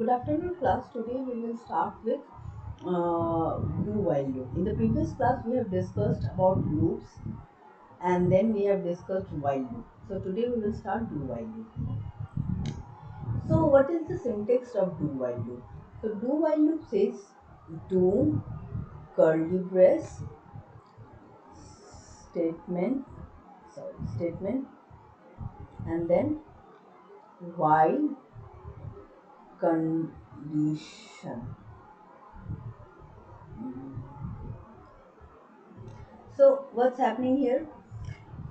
Good afternoon, class. Today we will start with do while loop. In the previous class, we have discussed about loops and then we have discussed while loop. So today we will start do while loop. So what is the syntax of do while loop? So do while loop says do curly brace statement and then while condition. So what's happening here?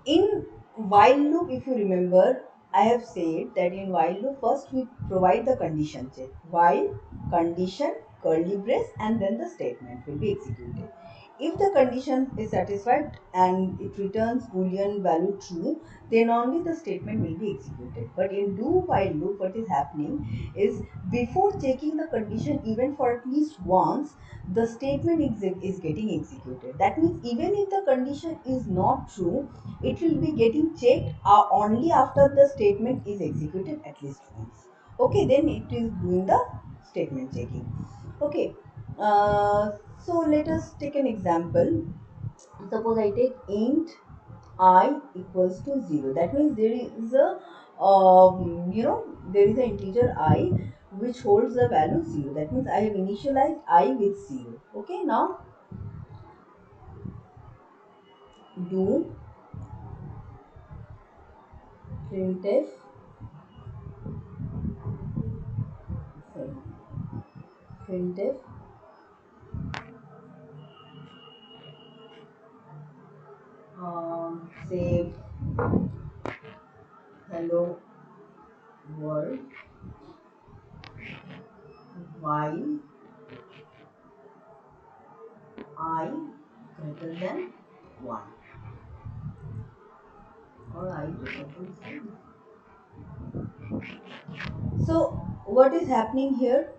In while loop, if you remember, I have said that in while loop, first we provide the condition check. While condition, curly brace, and then the statement will be executed. If the condition is satisfied and it returns boolean value true, then only the statement will be executed. But in do while loop, what is happening is before checking the condition even for at least once, the statement is getting executed. That means even if the condition is not true, it will be getting checked only after the statement is executed at least once. Okay, then it is doing the statement checking. Okay, so let us take an example. Suppose I take int I equals to 0. That means there is a there is an integer I which holds the value 0. That means I have initialized I with 0. Okay, now do printf, sorry, printf say hello world while I greater than 1 or I greater than 0. So what is happening here?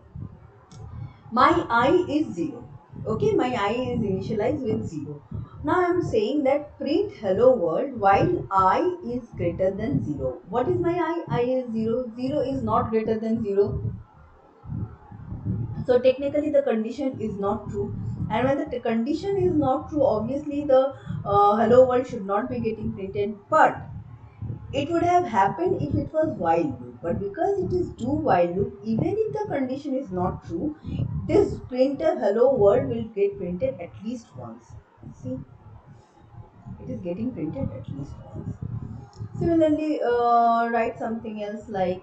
My I is 0. Okay, my I is initialized with 0. Now I am saying that print hello world while I is greater than 0. What is my I? I is 0. 0 is not greater than 0. So technically the condition is not true. And when the condition is not true, obviously the hello world should not be getting printed. But it would have happened if it was while loop, but because it is do while loop, even if the condition is not true, this printf hello world will get printed at least once. See, it is getting printed at least once. Similarly, write something else like,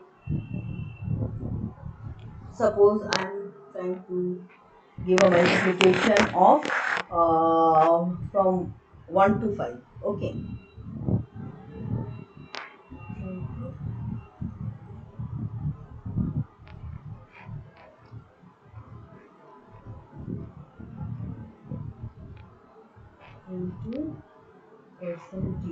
suppose I am trying to give a multiplication of from 1 to 5. Okay. Into percent d,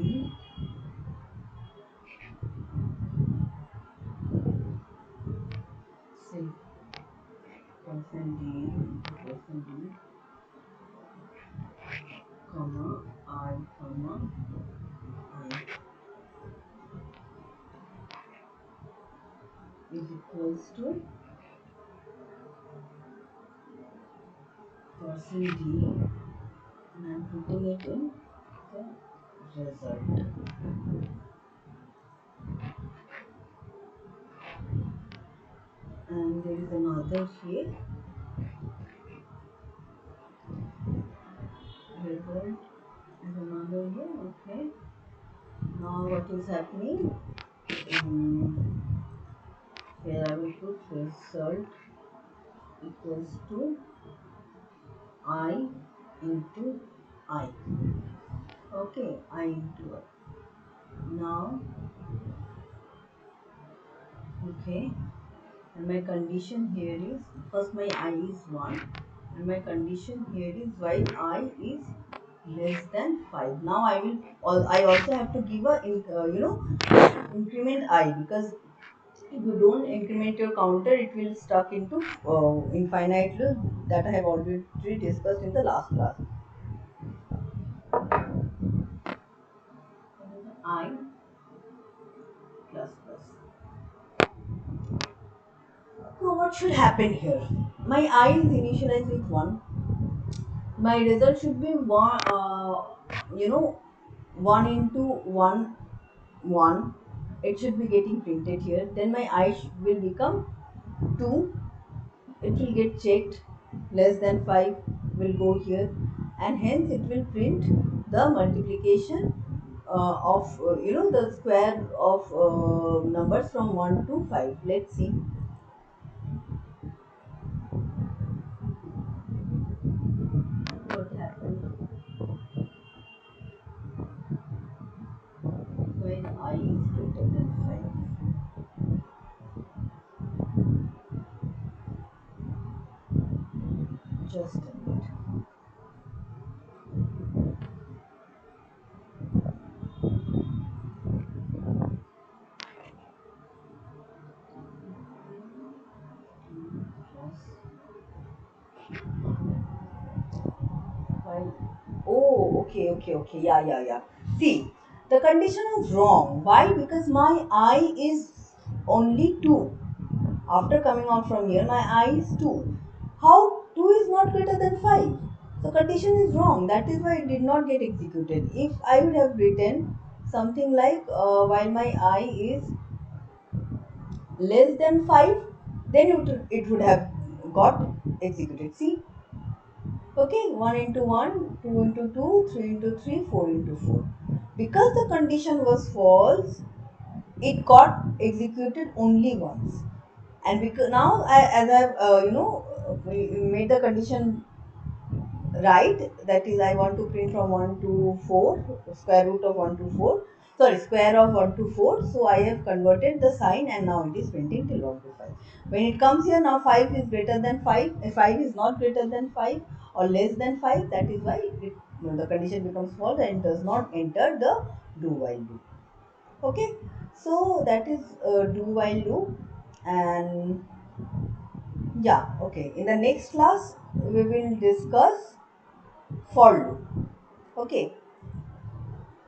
say percent d into percent d, comma I, comma I is equals to percent d, and I am putting it in the result. And there is another here, result is another here. Okay, now what is happening? Here I will put result equals to I into I. Okay, I into I. Now, okay, and my condition here is, first my I is 1 and my condition here is while I is less than 5. Now I also have to give a increment I, because if you don't increment your counter, it will stuck into infinite loop that I have already discussed in the last class. I plus plus. So what should happen here? My I is initialized with 1. My result should be 1, 1 into 1, 1. It should be getting printed here. Then my I will become 2. It will get checked. Less than 5 will go here, and hence it will print the multiplication of the square of numbers from 1 to 5. Let's see what happened when I is greater than 5. Just a minute. Fine. Oh, okay. Yeah. See, the condition is wrong. Why? Because my I is only 2. After coming out from here, my I is 2. How 2 is not greater than 5? So condition is wrong. That is why it did not get executed. If I would have written something like while my I is less than 5, then it would have got executed. See, okay, 1 into 1, 2 into 2, 3 into 3, 4 into 4. Because the condition was false, it got executed only once. And because now as I've made the condition right, that is I want to print from 1 to 4, square root of 1 to 4, sorry, square of 1 to 4. So I have converted the sign, and now it is printing till 1 to 5. When it comes here, now 5 is greater than 5, if 5 is not greater than 5 or less than 5, that is why the condition becomes false and does not enter the do while loop. Okay, so that is do while loop. And yeah, okay, in the next class we will discuss for loop. Okay,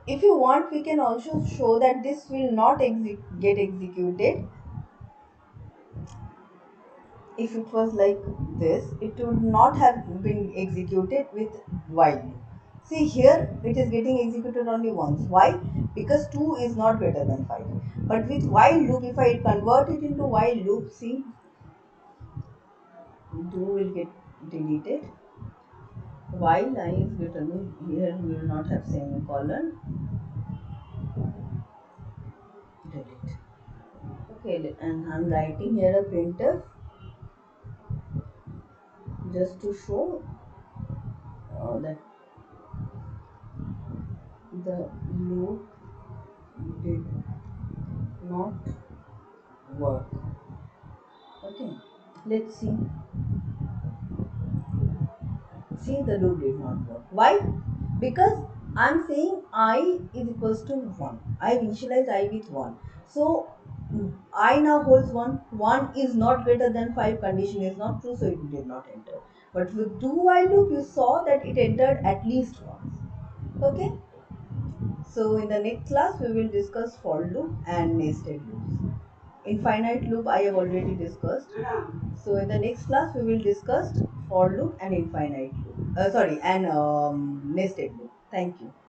if you want, we can also show that this will not get executed. If it was like this, it would not have been executed with while loop. See, here it is getting executed only once. Why? Because 2 is not greater than 5. But with while loop, if I convert it into while loop, see, 2 will get deleted. While I is greater than, here we will not have semicolon, delete. Okay, and I'm writing here a printf just to show that the loop did not work. Okay, let's see. See, the loop did not work. Why? Because I'm saying I is equals to 1. I have initialized I with 1. So I now holds 1. 1 is not greater than 5. Condition is not true, so it did not enter. But with do while loop, you saw that it entered at least once. Okay. So in the next class, we will discuss for loop and nested loops. Infinite loop I have already discussed. So in the next class, we will discuss for loop and infinite loop. And nested loop. Thank you.